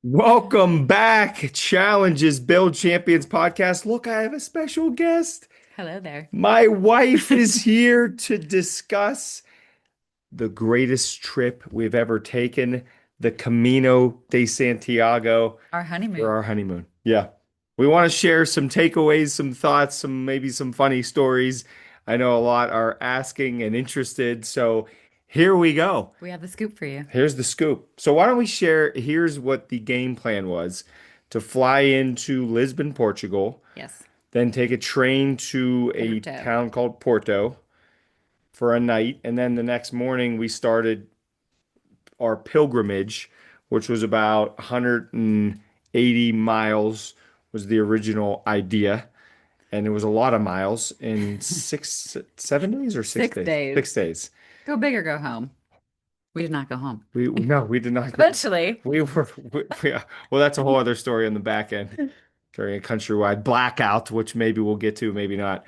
Welcome back, Challenges Build Champions podcast. Look, I have a special guest. Hello there. My wife is here to discuss the greatest trip we've ever taken, the Camino de Santiago Our for honeymoon. our honeymoon. Yeah. We want to share some takeaways, some thoughts, maybe some funny stories. I know a lot are asking and interested, so here we go. We have the scoop for you. Here's the scoop. So why don't we share? Here's what the game plan was: to fly into Lisbon, Portugal, Yes. then take a train to a Porto. town called Porto for a night, and then the next morning we started our pilgrimage, which was about 180 miles was the original idea, and it was a lot of miles in 7 days or 6 days? 6 days. 6 days. Go big or go home. We did not go home. No, we did not go. Eventually. We were, well, that's a whole other story on the back end during a countrywide blackout, which maybe we'll get to, maybe not.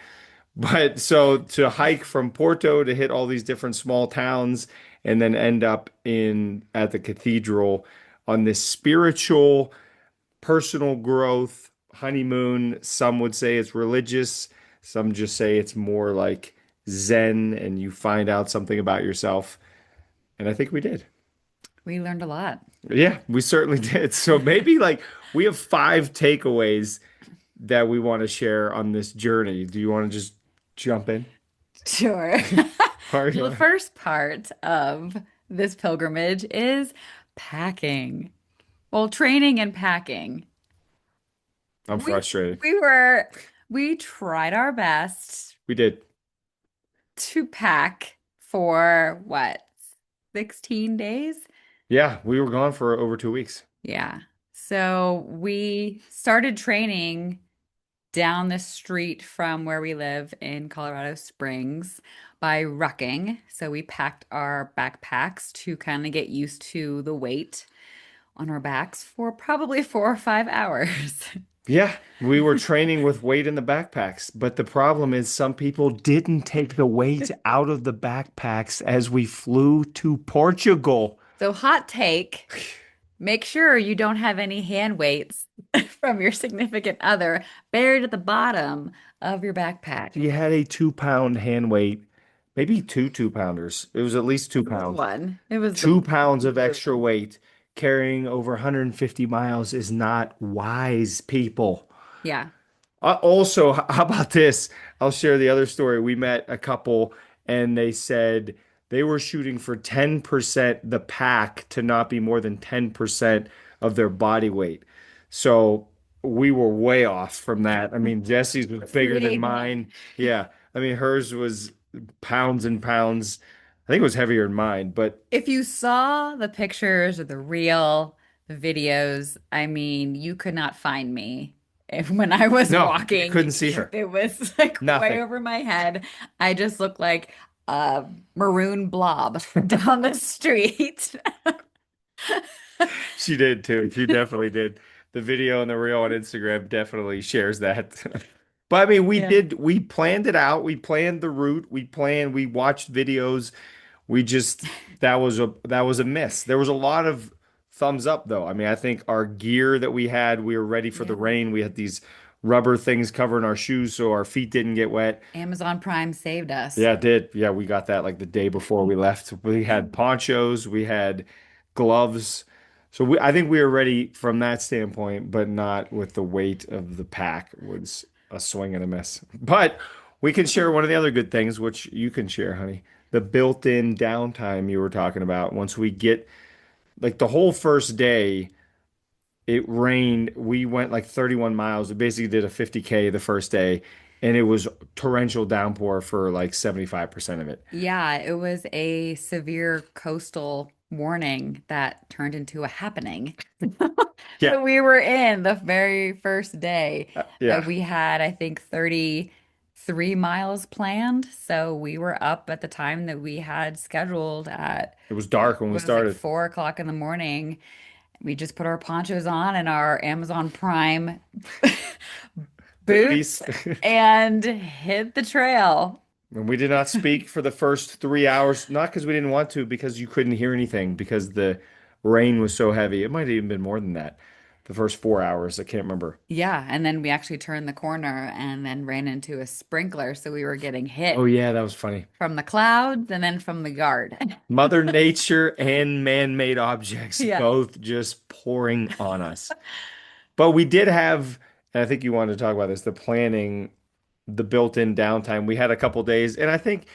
But so to hike from Porto to hit all these different small towns and then end up in at the cathedral on this spiritual, personal growth honeymoon. Some would say it's religious, some just say it's more like Zen and you find out something about yourself. And I think we did. We learned a lot. Yeah, we certainly did. So maybe like we have five takeaways that we want to share on this journey. Do you want to just jump in? Sure. All Well, the right. first part of this pilgrimage is packing. Well, training and packing. I'm We frustrated. we were we tried our best We did. to pack for what, 16 days? Yeah, we were gone for over 2 weeks. Yeah. So we started training down the street from where we live in Colorado Springs by rucking. So we packed our backpacks to kind of get used to the weight on our backs for probably 4 or 5 hours. Yeah, we were training with weight in the backpacks, but the problem is some people didn't take the weight out of the backpacks as we flew to Portugal. So, hot take, make sure you don't have any hand weights from your significant other buried at the bottom of your backpack. She had a 2 pound hand weight, maybe two 2 pounders. It was at least 2 pounds. One. It was the 2 pounds of extra weight carrying over 150 miles is not wise, people. yeah. Also, how about this? I'll share the other story. We met a couple and they said they were shooting for 10% the pack to not be more than 10% of their body weight. So we were way off from that. I mean, Jesse's was bigger than Creating. mine. Yeah. I mean, hers was pounds and pounds. I think it was heavier than mine, but If you saw the pictures or the reel, the videos, I mean, you could not find me. When I was no, you walking, couldn't see her. it was like way Nothing. over my head. I just looked like a maroon blob down the street. She did too. She definitely did. The video and the reel on Instagram definitely shares that. But I mean, Yeah. we planned it out. We planned the route. We watched videos. We just, that was a miss. There was a lot of thumbs up though. I mean, I think our gear that we had, we were ready for the Yeah. rain. We had these rubber things covering our shoes so our feet didn't get wet. Amazon Prime saved us. Yeah, it did. Yeah, we got that like the day before we left. We had ponchos, we had gloves. So I think we were ready from that standpoint, but not with the weight of the pack was a swing and a miss. But we can share one of the other good things, which you can share, honey. The built-in downtime you were talking about. Once we get like the whole first day, it rained. We went like 31 miles. We basically did a 50K the first day, and it was torrential downpour for like 75% of it. Yeah, it was a severe coastal warning that turned into a happening Yeah. that we were in the very first day. Yeah. We had, I think, 33 miles planned. So we were up at the time that we had scheduled at, It was dark when we what was it, like started. 4 o'clock in the morning. We just put our ponchos on and our Amazon Prime Booties. boots and hit the trail. And we did not speak for the first 3 hours, not because we didn't want to, because you couldn't hear anything, because the rain was so heavy. It might have even been more than that. The first 4 hours, I can't remember. Yeah, and then we actually turned the corner and then ran into a sprinkler, so we were getting Oh hit yeah, that was funny. from the clouds and then from the guard. Mother Nature and man-made objects Yeah. both just pouring on us. But we did have, and I think you wanted to talk about this, the planning, the built-in downtime. We had a couple days, and I think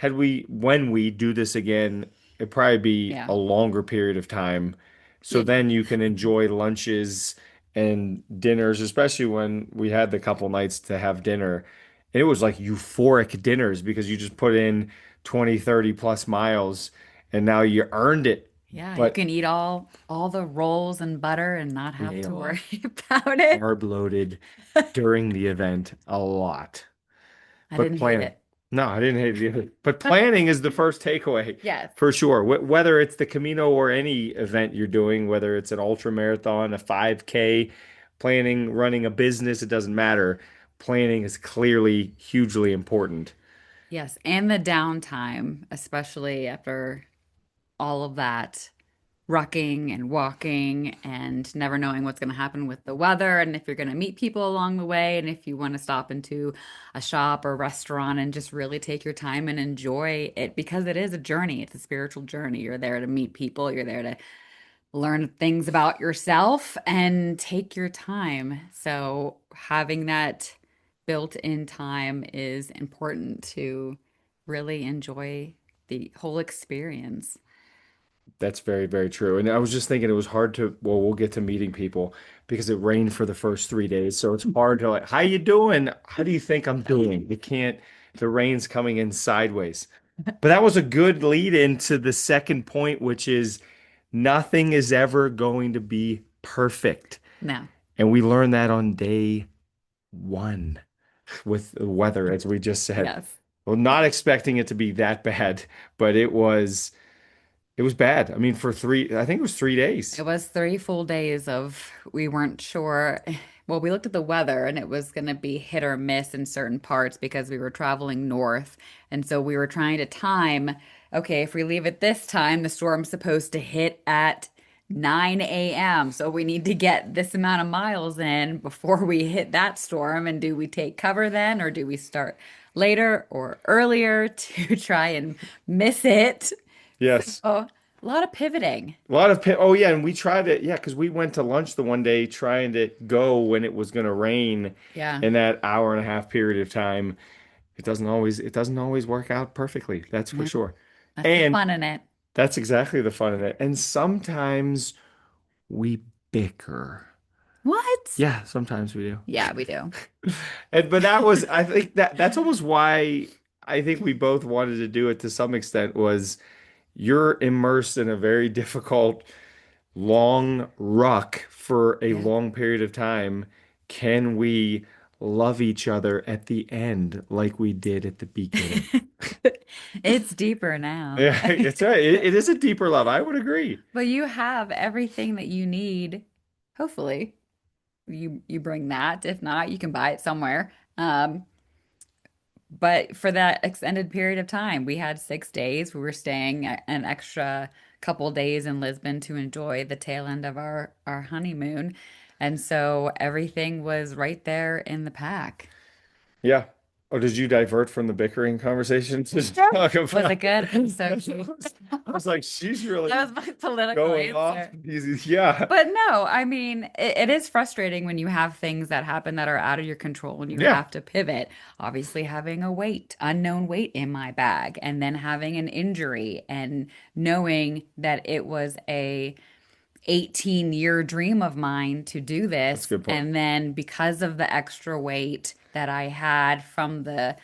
when we do this again, it'd probably be Yeah. a longer period of time. So Yeah. then you can enjoy lunches and dinners, especially when we had the couple nights to have dinner. And it was like euphoric dinners because you just put in 20, 30 plus miles and now you earned it. Yeah, you But can eat all the rolls and butter and not have to yeah, worry about it. carb loaded during the event a lot. I But didn't hate planning. it. No, I didn't hate it either. But planning is the first takeaway Yes. for sure. Whether it's the Camino or any event you're doing, whether it's an ultra marathon, a 5K, planning, running a business, it doesn't matter. Planning is clearly hugely important. Yes, and the downtime, especially after all of that rucking and walking and never knowing what's going to happen with the weather and if you're going to meet people along the way and if you want to stop into a shop or restaurant and just really take your time and enjoy it because it is a journey. It's a spiritual journey. You're there to meet people, you're there to learn things about yourself and take your time. So having that built-in time is important to really enjoy the whole experience. That's very, very true. And I was just thinking it was hard to, well, we'll get to meeting people because it rained for the first 3 days. So it's hard to like, how you doing? How do you think I'm doing? You can't, the rain's coming in sideways. But that was a good lead into the second point, which is nothing is ever going to be perfect. No. And we learned that on day one with the weather, as we just said. Yes. Well, not expecting it to be that bad, but it was bad. I mean, for I think it was 3 days. It was 3 full days of we weren't sure. Well, we looked at the weather and it was going to be hit or miss in certain parts because we were traveling north. And so we were trying to time, okay, if we leave at this time, the storm's supposed to hit at 9 a.m. So we need to get this amount of miles in before we hit that storm. And do we take cover then, or do we start later or earlier to try and miss it? Yes. Oh, a lot of pivoting. A lot of oh yeah, and we tried it, yeah, because we went to lunch the one day trying to go when it was going to rain Yeah. in that hour and a half period of time. It doesn't always work out perfectly. That's for No, sure. that's the And fun in it. that's exactly the fun of it. And sometimes we bicker. What? Yeah, sometimes we do. Yeah, we do. And but I think that's almost why I think we both wanted to do it to some extent was you're immersed in a very difficult long ruck for a Yeah. long period of time. Can we love each other at the end like we did at the beginning? It's deeper now. Yeah, it's right. It is a deeper love. I would agree. But you have everything that you need. Hopefully, you bring that. If not, you can buy it somewhere. But for that extended period of time, we had 6 days. We were staying an extra couple days in Lisbon to enjoy the tail end of our honeymoon. And so everything was right there in the pack. Yeah. Oh, did you divert from the bickering conversation to Yeah. talk Was it about? good? So I was like, she's really that was my political going off. answer. Yeah. But no, I mean, it is frustrating when you have things that happen that are out of your control and you Yeah. have to pivot. Obviously, having a unknown weight in my bag, and then having an injury and knowing that it was a 18-year dream of mine to do That's a this. good point. And then because of the extra weight that I had from the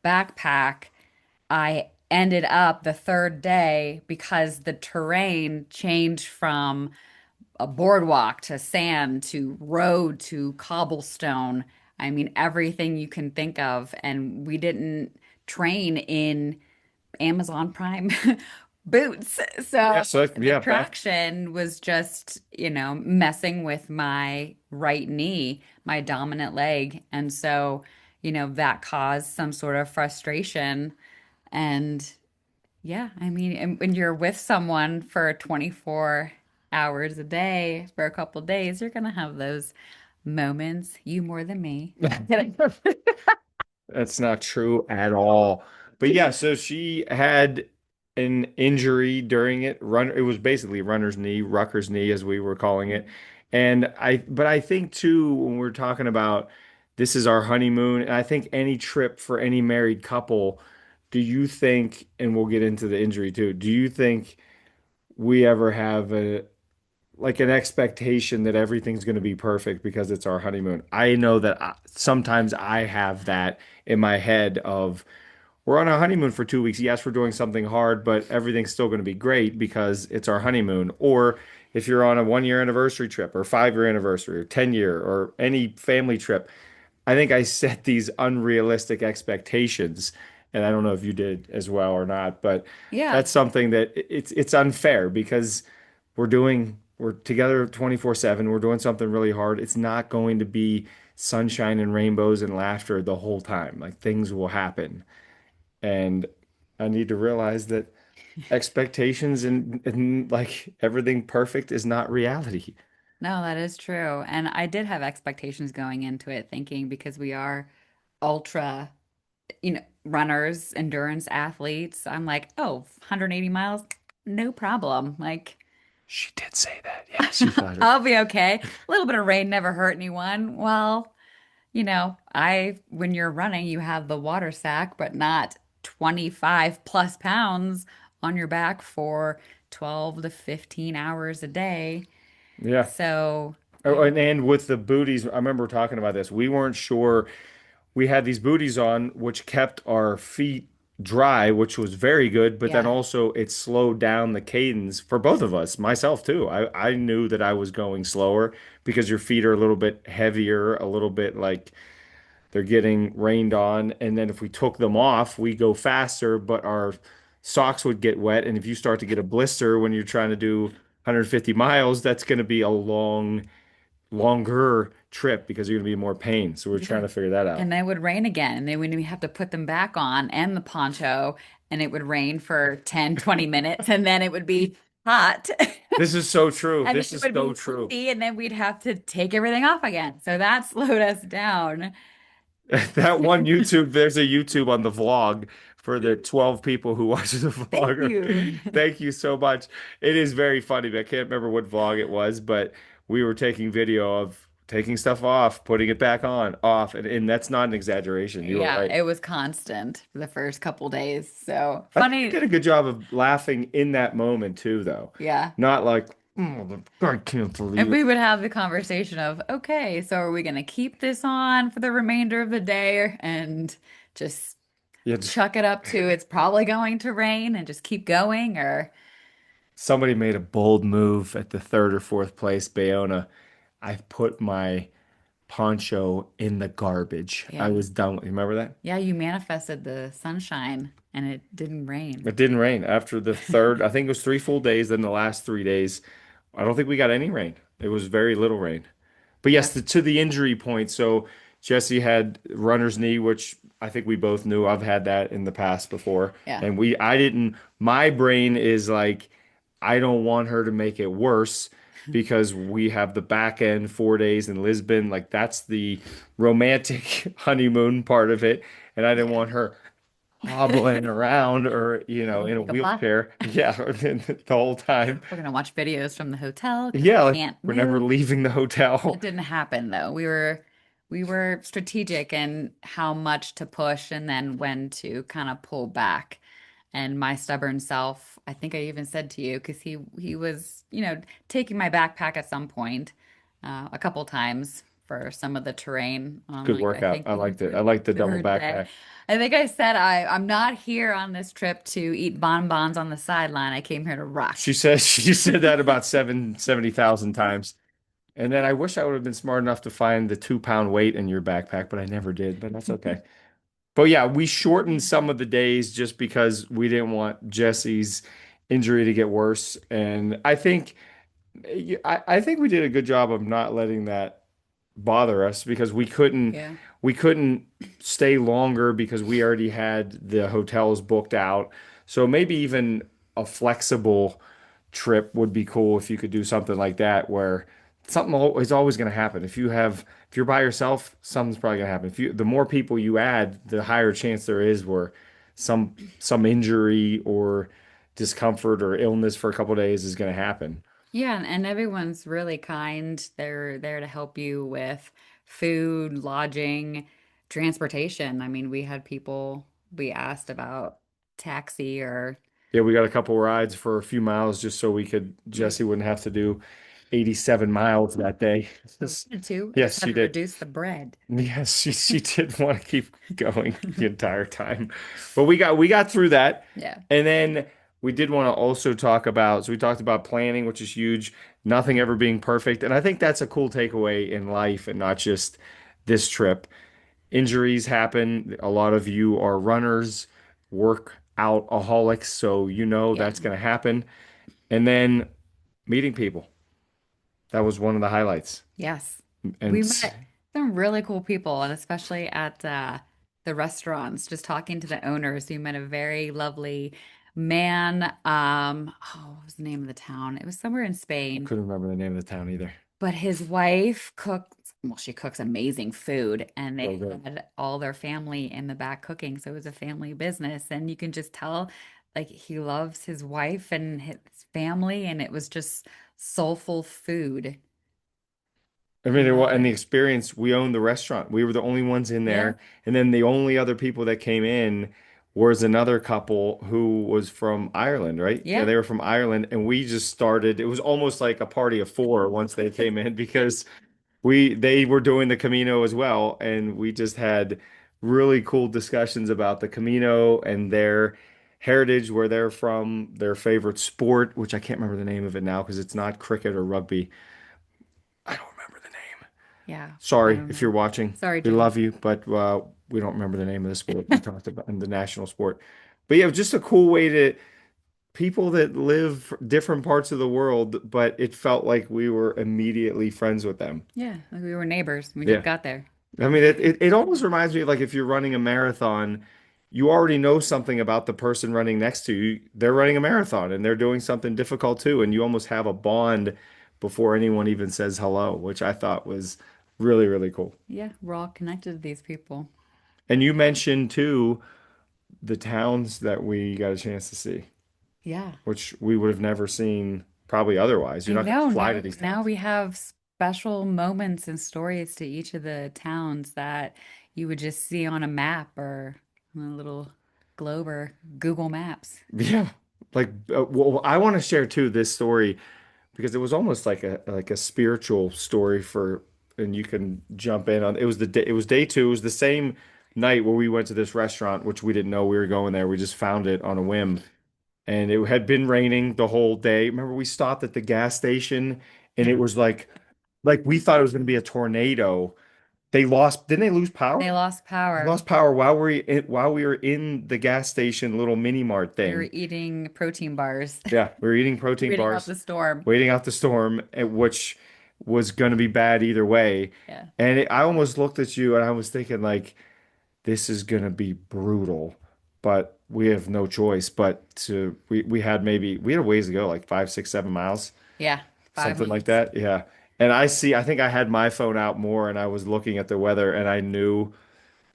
backpack, I ended up the third day because the terrain changed from a boardwalk to sand to road to cobblestone. I mean, everything you can think of. And we didn't train in Amazon Prime boots. Yeah. So So the yeah, back. traction was just, messing with my right knee, my dominant leg. And so, that caused some sort of frustration. And yeah, I mean, and when you're with someone for 24 hours a day for a couple days, you're gonna have those moments. You more than me. That's not true at all. But yeah, so she had an injury during it. It was basically runner's knee, rucker's knee, as we were calling it. But I think too, when we're talking about this is our honeymoon, and I think any trip for any married couple, do you think, and we'll get into the injury too, do you think we ever have an expectation that everything's going to be perfect because it's our honeymoon? I know that sometimes I have that in my head of we're on a honeymoon for 2 weeks. Yes, we're doing something hard, but everything's still going to be great because it's our honeymoon. Or if you're on a 1 year anniversary trip or 5 year anniversary or 10 year or any family trip, I think I set these unrealistic expectations. And I don't know if you did as well or not, but Yeah. that's something that it's unfair because we're together 24/7. We're doing something really hard. It's not going to be sunshine and rainbows and laughter the whole time. Like things will happen. And I need to realize that expectations and like everything perfect is not reality. No, that is true. And I did have expectations going into it, thinking because we are ultra, runners, endurance athletes. I'm like, oh, 180 miles, no problem. Like, She did say that. Yeah, she thought it. I'll be okay. A little bit of rain never hurt anyone. Well, when you're running, you have the water sack, but not 25 plus pounds on your back for 12 to 15 hours a day. Yeah. So, Oh, and with the booties, I remember talking about this. We weren't sure. We had these booties on, which kept our feet dry, which was very good, but then yeah. also it slowed down the cadence for both of us, myself too. I knew that I was going slower because your feet are a little bit heavier, a little bit like they're getting rained on. And then if we took them off, we go faster, but our socks would get wet. And if you start to get a blister when you're trying to do 150 miles, that's going to be a longer trip because you're going to be in more pain. So we're trying Yeah. to figure that out. And then it would rain again. And then we have to put them back on and the poncho, and it would rain for 10, 20 minutes, and then it would be hot. This is so true. And then This it is would so be true. windy, and then we'd have to take everything off again. So that slowed us down. That one YouTube, there's a YouTube on the vlog for the 12 people who watch the Thank vlog. you. Thank you so much. It is very funny, but I can't remember what vlog it was, but we were taking video of taking stuff off, putting it back on, off, and that's not an exaggeration. You were Yeah, right. it was constant for the first couple days. So I think we funny. did a good job of laughing in that moment too, though. Yeah. Not like, I can't And believe it. we would have the conversation of, okay, so are we going to keep this on for the remainder of the day and just Yeah, just chuck it up to it's probably going to rain and just keep going? Or, somebody made a bold move at the third or fourth place, Bayona. I put my poncho in the garbage. I yeah. was done. Remember that? Yeah, you manifested the sunshine and it didn't rain. It didn't rain after the third. I think it was 3 full days. Then the last 3 days, I don't think we got any rain. It was very little rain. But yes, Yep. to the injury point. So Jesse had runner's knee, which I think we both knew. I've had that in the past before, Yeah. and I didn't. My brain is like, I don't want her to make it worse because we have the back end 4 days in Lisbon. Like that's the romantic honeymoon part of it, and I didn't Yeah. want her hobbling around or We're gonna in a take a bus. wheelchair. Yeah, the whole time. We're gonna watch videos from the hotel because we Yeah, like can't we're never move. leaving the That hotel. didn't happen though. We were strategic in how much to push and then when to kind of pull back. And my stubborn self, I think I even said to you, because he was, taking my backpack at some point, a couple times for some of the terrain on Good like I workout. think I the liked it. I liked the double third day. backpack. I think I said I'm not here on this trip to eat bonbons on the sideline. I came here to rock. She says she said that about 70,000 times. And then I wish I would have been smart enough to find the 2 pound weight in your backpack, but I never did, but that's okay. But yeah, we shortened some of the days just because we didn't want Jesse's injury to get worse. And I think we did a good job of not letting that bother us because Yeah. we couldn't stay longer because we already had the hotels booked out. So maybe even a flexible trip would be cool if you could do something like that where is always going to happen. If you're by yourself, something's probably going to happen. If you the more people you add, the higher chance there is where some injury or discomfort or illness for a couple of days is going to happen. Yeah, and everyone's really kind. They're there to help you with food, lodging, transportation. I mean, we had people we asked about taxi or Yeah, we got a couple rides for a few miles just so Jesse wouldn't have to do 87 miles that day. wanted to. I just Yes, had she to did. reduce the bread. Yes, she did want to keep going the entire time. But we got through that. Yeah. And then we did want to also talk about, so we talked about planning, which is huge, nothing ever being perfect. And I think that's a cool takeaway in life and not just this trip. Injuries happen. A lot of you are runners, workoutaholics, so you know Yeah. that's going to happen. And then meeting people. That was one of the highlights. Yes. We And met some really cool people, and especially at the restaurants, just talking to the owners. We met a very lovely man. What was the name of the town? It was somewhere in I Spain. couldn't remember the name of the town either. But his wife cooks, well, she cooks amazing food, and So they good. had all their family in the back cooking. So it was a family business, and you can just tell like he loves his wife and his family, and it was just soulful food. I I mean, love and the it. experience, we owned the restaurant. We were the only ones in Yeah. there. And then the only other people that came in was another couple who was from Ireland, right? Yeah, Yeah. they were from Ireland. And we just started, it was almost like a party of four once they came in because they were doing the Camino as well. And we just had really cool discussions about the Camino and their heritage, where they're from, their favorite sport, which I can't remember the name of it now because it's not cricket or rugby. I don't remember the name. Yeah. I Sorry don't if you're know. watching. Sorry, We Jim. love you, but we don't remember the name of the sport we talked about in the national sport. But yeah, just a cool way to people that live different parts of the world, but it felt like we were immediately friends with them. Yeah. Like we were neighbors. We just Yeah. got there. I mean, it almost reminds me of like if you're running a marathon, you already know something about the person running next to you. They're running a marathon and they're doing something difficult too, and you almost have a bond before anyone even says hello, which I thought was really, really cool. Yeah. We're all connected to these people. And you mentioned too the towns that we got a chance to see, Yeah. which we would have never seen probably otherwise. You're I not going to know. fly to Now, these now towns. we have special moments and stories to each of the towns that you would just see on a map or on a little globe or Google Maps. Yeah. Like, well, I want to share too this story because it was almost like a spiritual story for, and you can jump in on. It was day two. It was the same night where we went to this restaurant, which we didn't know we were going there. We just found it on a whim, and it had been raining the whole day. Remember, we stopped at the gas station, and it was like we thought it was going to be a tornado. Didn't they lose They power? lost They power. lost power while we were in the gas station little mini mart We were thing. eating protein bars, Yeah, we were eating protein waiting out bars, the storm. waiting out the storm, which was going to be bad either way. Yeah. And I almost looked at you and I was thinking like, this is going to be brutal, but we have no choice. We had a ways to go, like 5, 6, 7 miles, Yeah. Five something like miles. that. Yeah. And I think I had my phone out more and I was looking at the weather and I knew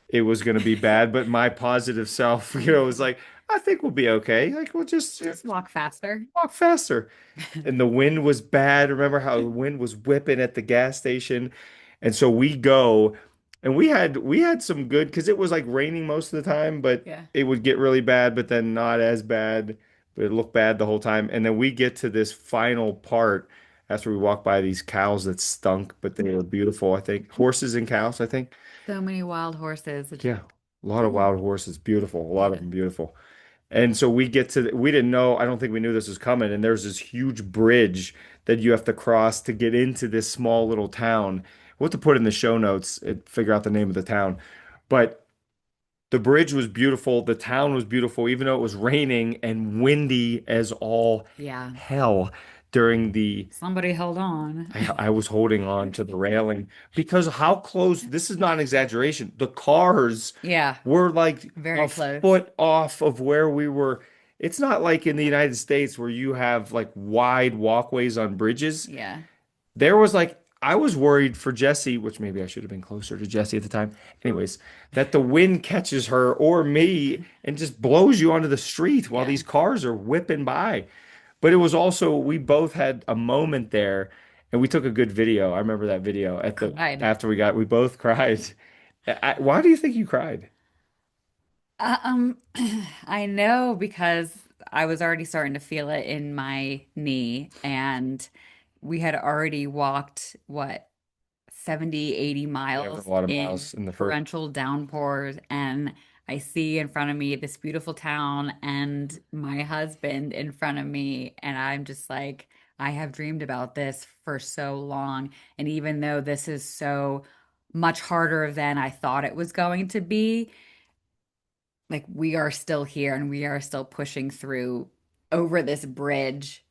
it was going to be bad, but my positive self, was like, I think we'll be okay. Like we'll just Just walk faster. walk faster. And the wind was bad. Remember how the wind was whipping at the gas station? And so we go and we had some good because it was like raining most of the time, but Yeah. it would get really bad, but then not as bad, but it looked bad the whole time. And then we get to this final part after we walk by these cows that stunk, but they were beautiful, I think. Horses and cows, I think. So many wild horses. Yeah. A lot of wild horses, beautiful, a lot of Yeah. them beautiful. And so we didn't know, I don't think we knew this was coming. And there's this huge bridge that you have to cross to get into this small little town. We'll have to put in the show notes and figure out the name of the town. But the bridge was beautiful. The town was beautiful, even though it was raining and windy as all Yeah. hell during the Somebody held on. I was holding on to the railing because how close, this is not an exaggeration. The cars Yeah. were like Very a close. foot off of where we were. It's not like in the United States where you have like wide walkways on bridges. Yeah. There was like, I was worried for Jessi, which maybe I should have been closer to Jessi at the time. Anyways, that the wind catches her or me and just blows you onto the street while Yeah. these cars are whipping by. But it was also, we both had a moment there and we took a good video. I remember that video at the, Cried. after we both cried. Why do you think you cried? Um, I know because I was already starting to feel it in my knee, and we had already walked, what, 70, 80 Yeah, for a miles lot of in miles in the first. torrential downpours, and I see in front of me this beautiful town and my husband in front of me, and I'm just like, I have dreamed about this for so long, and even though this is so much harder than I thought it was going to be, like we are still here and we are still pushing through over this bridge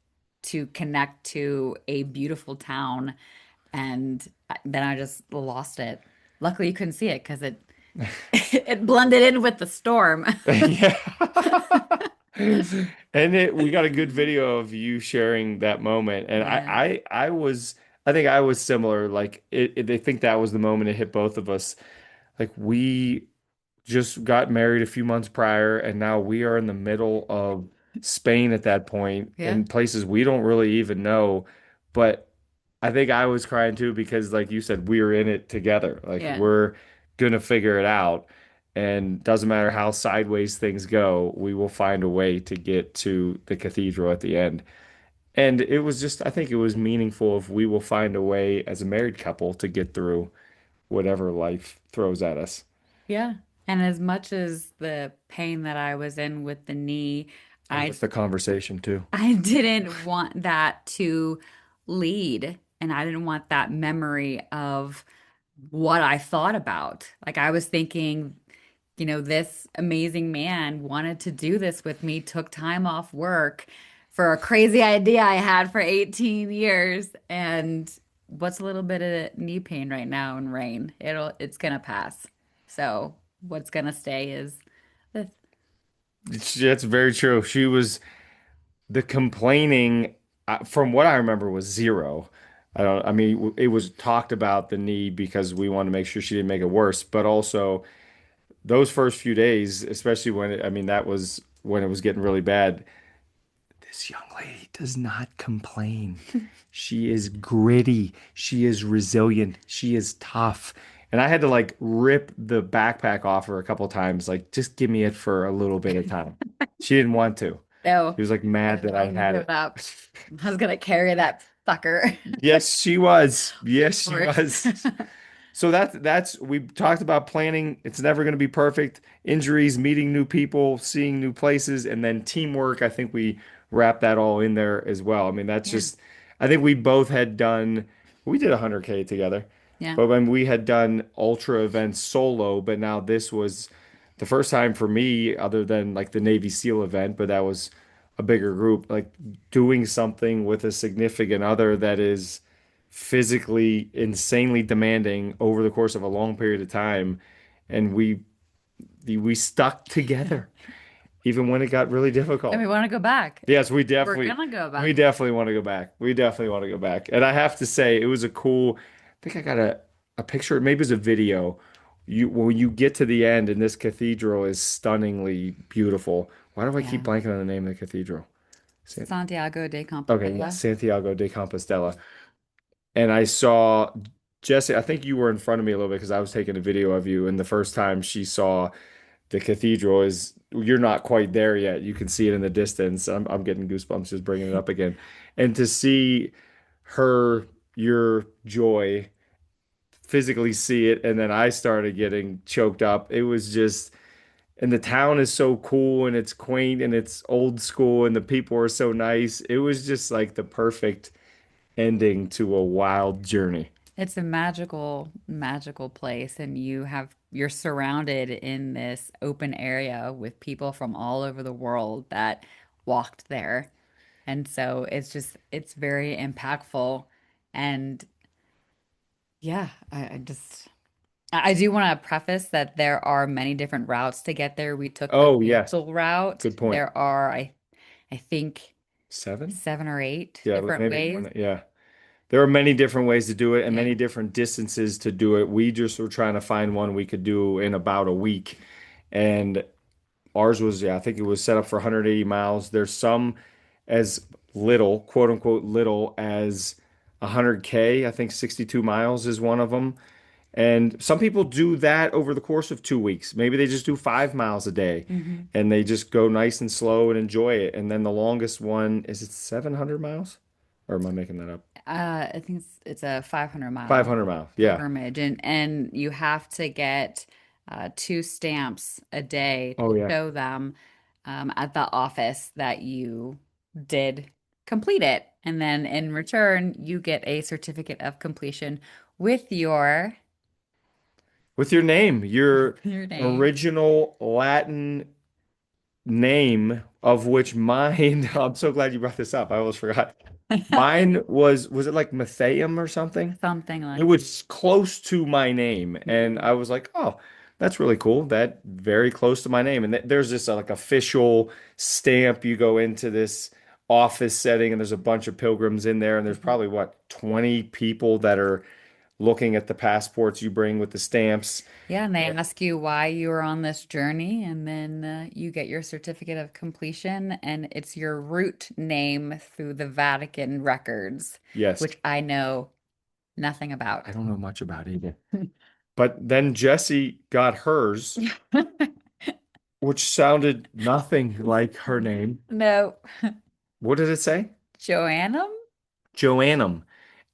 to connect to a beautiful town. And then I just lost it. Luckily, you couldn't see it because it it blended in with the storm. Yeah. And we got a good video of you sharing that moment. And Yeah. I think I was similar. Like they think that was the moment it hit both of us. Like we just got married a few months prior, and now we are in the middle of Spain at that point Yeah. in places we don't really even know. But I think I was crying too because, like you said, we are in it together. Like Yeah. we're gonna figure it out. And doesn't matter how sideways things go, we will find a way to get to the cathedral at the end. And it was just, I think it was meaningful if we will find a way as a married couple to get through whatever life throws at us. Yeah. And as much as the pain that I was in with the knee, And I with the conversation too. I didn't want that to lead, and I didn't want that memory of what I thought about. Like I was thinking, this amazing man wanted to do this with me, took time off work for a crazy idea I had for 18 years. And what's a little bit of knee pain right now and rain? It's gonna pass. So what's gonna stay is this. That's very true. She was the complaining, from what I remember, was zero. I mean, it was talked about the knee because we wanted to make sure she didn't make it worse, but also those first few days, especially I mean, that was when it was getting really bad. This young lady does not complain. She is gritty. She is resilient. She is tough. And I had to like rip the backpack off her a couple times, like, just give me it for a little bit of time. She didn't want to. No, She was like I mad didn't that I want you to had give it it. up. I was gonna carry that fucker. Yes, she was. Yes, she Force. was. So that's we talked about planning. It's never going to be perfect. Injuries, meeting new people, seeing new places, and then teamwork. I think we wrap that all in there as well. I mean, that's Yeah, just I think we both had done we did 100K together. yeah, But when we had done ultra events solo, but now this was the first time for me, other than like the Navy SEAL event, but that was a bigger group, like doing something with a significant other that is physically insanely demanding over the course of a long period of time. And we stuck yeah. together even when it got really And we difficult. want to go back. Yes, We're gonna go we back. definitely want to go back. We definitely want to go back. And I have to say, it was a cool, I think I got a picture, maybe it's a video. When you get to the end and this cathedral is stunningly beautiful. Why do I keep Yeah. blanking on the name of the cathedral? San, Santiago de okay, yes, Compostela. Santiago de Compostela. And I saw Jesse, I think you were in front of me a little bit because I was taking a video of you. And the first time she saw the cathedral is you're not quite there yet. You can see it in the distance. I'm getting goosebumps just bringing it up again. And to see her, your joy, physically see it, and then I started getting choked up. It was just, and the town is so cool and it's quaint and it's old school and the people are so nice. It was just like the perfect ending to a wild journey. It's a magical, magical place, and you're surrounded in this open area with people from all over the world that walked there. And so it's very impactful. And yeah, I just I do want to preface that there are many different routes to get there. We took the Oh, yes. coastal route. Good point. There are, I I think Seven? 7 or 8 Yeah, different maybe ways. more. Yeah. There are many different ways to do it and Yeah. many different distances to do it. We just were trying to find one we could do in about a week. And ours was, yeah, I think it was set up for 180 miles. There's some as little, quote unquote, little as 100K. I think 62 miles is one of them. And some people do that over the course of 2 weeks. Maybe they just do 5 miles a day Hmm. and they just go nice and slow and enjoy it. And then the longest one, is it 700 miles? Or am I making that up? I think it's a 500 mile 500 miles. Yeah. pilgrimage, and you have to get 2 stamps a day Oh, to yeah. show them at the office that you did complete it, and then in return you get a certificate of completion with With your name, your your name. original Latin name, of which mine, I'm so glad you brought this up. I almost forgot. Mine was it like Matheum or something? Something It like was close to my name, and Mhm. I was like, "Oh, that's really cool. That very close to my name." And there's this like official stamp. You go into this office setting, and there's a bunch of pilgrims in there, and there's Mhm. probably what 20 people that are looking at the passports you bring with the stamps. Yeah, and they ask you why you were on this journey, and then you get your certificate of completion, and it's your route name through the Vatican records, Yes, which I know nothing I about. don't know much about it either. But then Jessie got hers, which sounded nothing like her name. No, What did it say? Joannum? Joannum.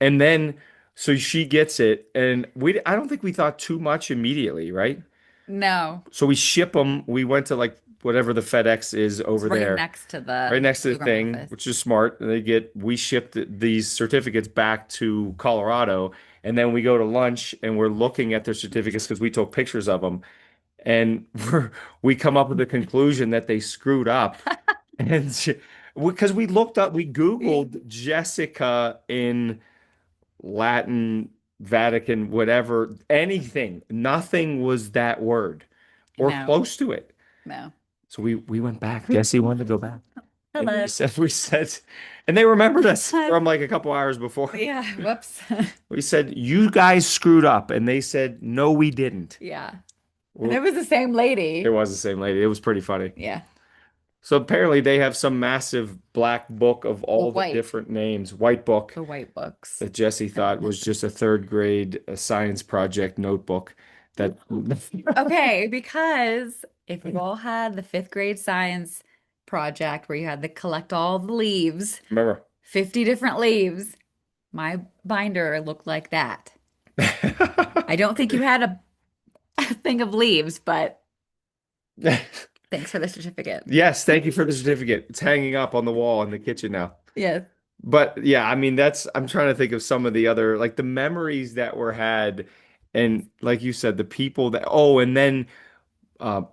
And then so she gets it, and I don't think we thought too much immediately, right? No, So we ship them. We went to like whatever the FedEx is it's over right there, next to right the next to the pilgrim thing, office. which is smart. And we shipped these certificates back to Colorado, and then we go to lunch and we're looking at their certificates because we took pictures of them, and we come up with the conclusion that they screwed up. And because we looked up, we Googled Jessica in Latin, Vatican, whatever, anything. Nothing was that word or No, close to it. no. So we went back. Jesse wanted to go back. And Hello. we said, and they remembered us from like a couple hours before. Yeah, whoops. We said, you guys screwed up. And they said, no, we didn't. Yeah. And Well, it was the same it lady. was the same lady. It was pretty funny. Yeah. So apparently they have some massive black book of The all the white, different names, white book the white books. that Jesse thought was just a third grade science project notebook that Okay, because if you all had the fifth grade science project where you had to collect all the leaves, remember. 50 different leaves, my binder looked like that. I don't think you had a, a thing of leaves, but thanks for the certificate. Yes, thank you for the certificate. It's hanging up on the wall in the kitchen now. Yes. But yeah, I mean I'm trying to think of some of the other like the memories that were had and like you said, the people that and then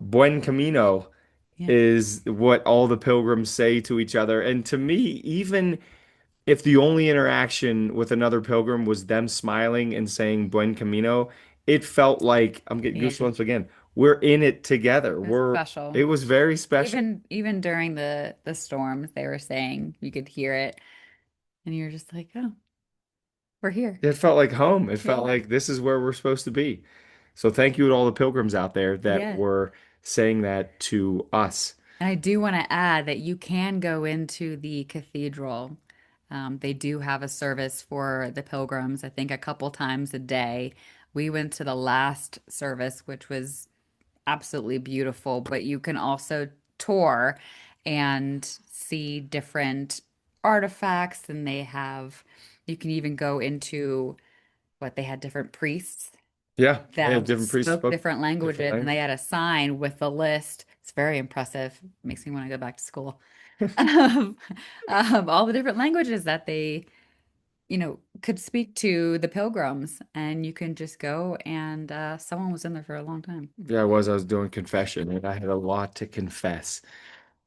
Buen Camino Yeah. is what all the pilgrims say to each other. And to me, even if the only interaction with another pilgrim was them smiling and saying Buen Camino, it felt like I'm getting Yeah. goosebumps again. We're in it together. It was special. It was very special. Even during the storms, they were saying you could hear it, and you're just like, oh, we're here. It felt like home. It felt Yeah. like this is where we're supposed to be. So thank you to all the pilgrims out there that Yeah. were saying that to us. And I do want to add that you can go into the cathedral. They do have a service for the pilgrims, I think a couple times a day. We went to the last service, which was absolutely beautiful, but you can also tour and see different artifacts, and you can even go into what they had different priests Yeah, they have that different priests spoke spoke different different languages, and they language. had a sign with the list. It's very impressive. Makes me want to go back to school. All the different languages that they, could speak to the pilgrims, and you can just go and someone was in there for a long time. Yeah, I was doing confession and I had a lot to confess.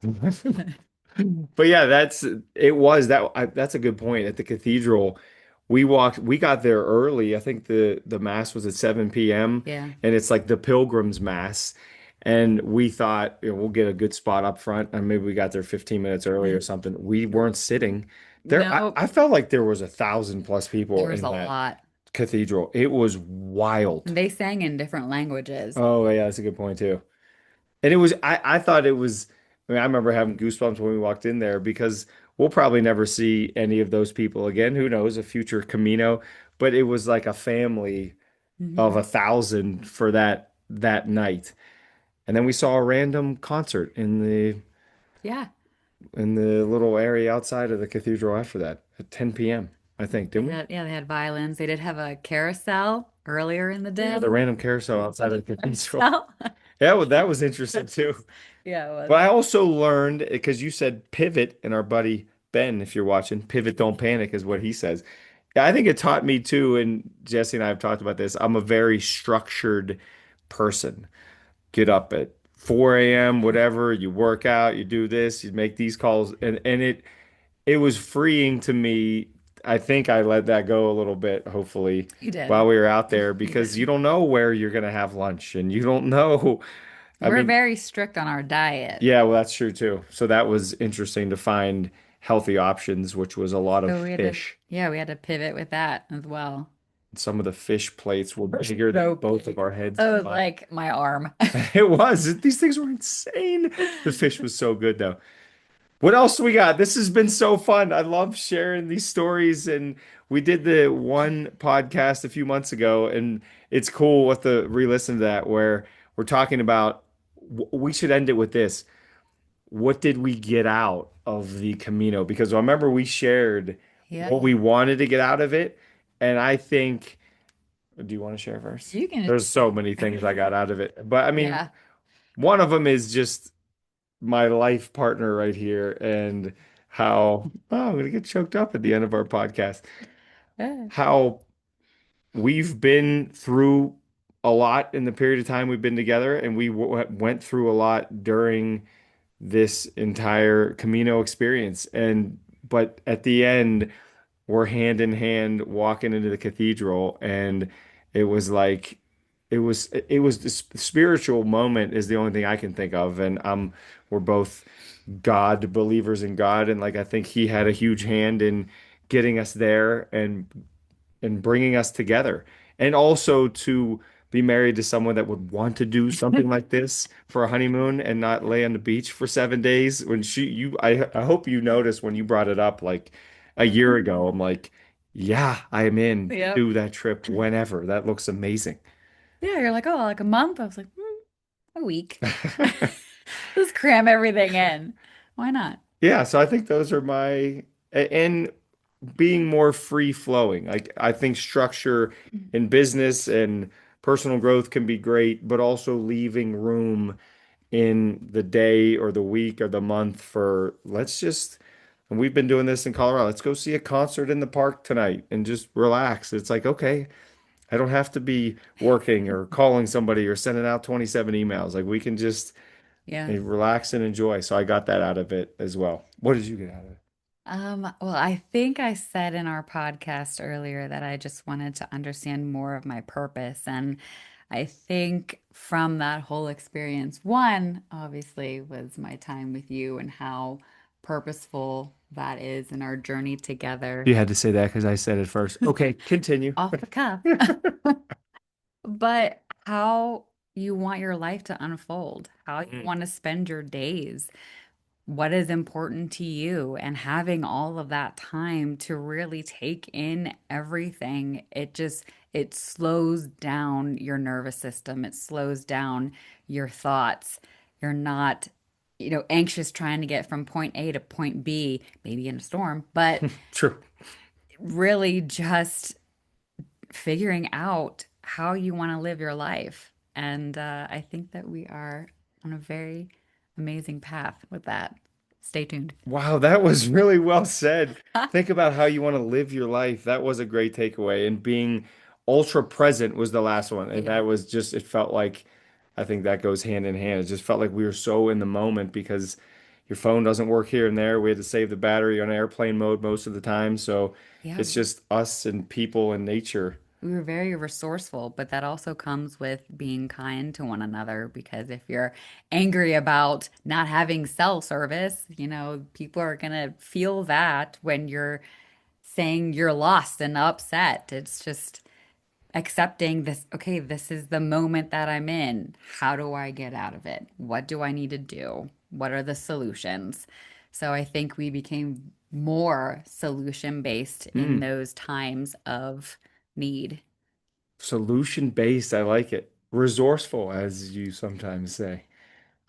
But yeah, that's a good point. At the cathedral, we got there early. I think the mass was at 7 p.m. Yeah. and it's like the pilgrim's mass. And we thought, we'll get a good spot up front, and maybe we got there 15 minutes early or something. We weren't sitting there. No, I felt like there was 1,000 plus people there was in a that lot. cathedral. It was wild. And they sang in different languages. Oh yeah, that's a good point too. And it was I thought it was I mean, I remember having goosebumps when we walked in there because we'll probably never see any of those people again. Who knows, a future Camino, but it was like a family of Hmm. 1,000 for that night. And then we saw a random concert Yeah. in the little area outside of the cathedral after that at 10 p.m. I think, didn't we? Yeah, they had violins. They did have a carousel earlier in the Yeah, day. the random carousel outside of the cathedral. Carousel. Yeah, well, that was interesting too. Yeah, it But was. I also learned because you said pivot, and our buddy Ben, if you're watching, pivot, don't panic is what he says. Yeah, I think it taught me too, and Jesse and I have talked about this. I'm a very structured person. Get up at 4 a.m., whatever, you work out, you do this, you make these calls, and it was freeing to me. I think I let that go a little bit, hopefully, You did. while we were out there You because you did. don't know where you're gonna have lunch and you don't know. I We're mean, very strict on our diet. yeah, well, that's true too. So that was interesting to find healthy options, which was a lot of So fish. we had to pivot with that as well. Some of the fish plates were bigger than So both of big. our heads Oh, combined. like my arm. It was. These things were insane. The fish was so good though. What else we got? This has been so fun. I love sharing these stories. And we did the one podcast a few months ago, and it's cool with the re-listen to that where we're talking about we should end it with this. What did we get out of the Camino? Because I remember we shared Yeah. what we wanted to get out of it. And I think, do you want to share first? You can. There's so many things I got out of it. But I mean, Yeah. one of them is just my life partner right here and how, oh, I'm going to get choked up at the end of our podcast. Yeah. How we've been through a lot in the period of time we've been together, and we w went through a lot during this entire Camino experience. And but at the end, we're hand in hand walking into the cathedral, and it was like it was the spiritual moment is the only thing I can think of. And we're both God believers in God, and like I think He had a huge hand in getting us there and bringing us together. And also to be married to someone that would want to do something like this for a honeymoon and not lay on the beach for 7 days. When I hope you noticed when you brought it up like a year ago, I'm like, yeah, I am in. Yep. Do that trip whenever. That looks amazing. Yeah, you're like, oh, like a month. I was like, a week. Let's cram everything in. Why not? Yeah, so I think those are and being more free flowing. Like I think structure in business and personal growth can be great, but also leaving room in the day or the week or the month for and we've been doing this in Colorado. Let's go see a concert in the park tonight and just relax. It's like, okay, I don't have to be working or calling somebody or sending out 27 emails. Like we can just Yeah. relax and enjoy. So I got that out of it as well. What did you get out of it? Well, I think I said in our podcast earlier that I just wanted to understand more of my purpose. And I think from that whole experience, one obviously was my time with you and how purposeful that is in our journey together You had to say that because I said it first. Okay, continue. off the cuff. But how you want your life to unfold, how you Mm. want to spend your days, what is important to you, and having all of that time to really take in everything. It slows down your nervous system. It slows down your thoughts. You're not, anxious trying to get from point A to point B, maybe in a storm, but True. really just figuring out how you want to live your life. And I think that we are on a very amazing path with that. Stay tuned. Wow, that was really well said. Think about how you want to live your life. That was a great takeaway. And being ultra present was the last one. And Yeah. that was just, it felt like, I think that goes hand in hand. It just felt like we were so in the moment because your phone doesn't work here and there. We had to save the battery on airplane mode most of the time. So Yeah. it's just us and people and nature. We were very resourceful, but that also comes with being kind to one another because if you're angry about not having cell service, people are gonna feel that when you're saying you're lost and upset. It's just accepting this, okay, this is the moment that I'm in. How do I get out of it? What do I need to do? What are the solutions? So I think we became more solution based in Hmm. those times of need Solution based. I like it. Resourceful, as you sometimes say.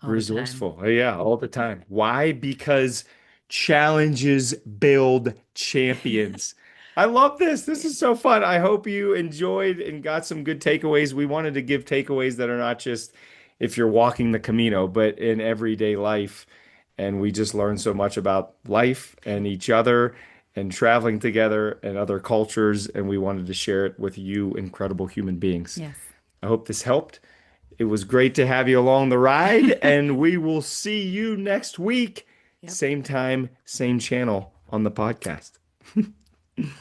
all the time. Resourceful. Yeah, all the time. Why? Because challenges build champions. I love this. This is so fun. I hope you enjoyed and got some good takeaways. We wanted to give takeaways that are not just if you're walking the Camino, but in everyday life. And we just learned so much about life and each other and traveling together and other cultures. And we wanted to share it with you, incredible human beings. Yes. I hope this helped. It was great to have you along the ride, and we will see you next week. Yep. Same time, same channel on the podcast.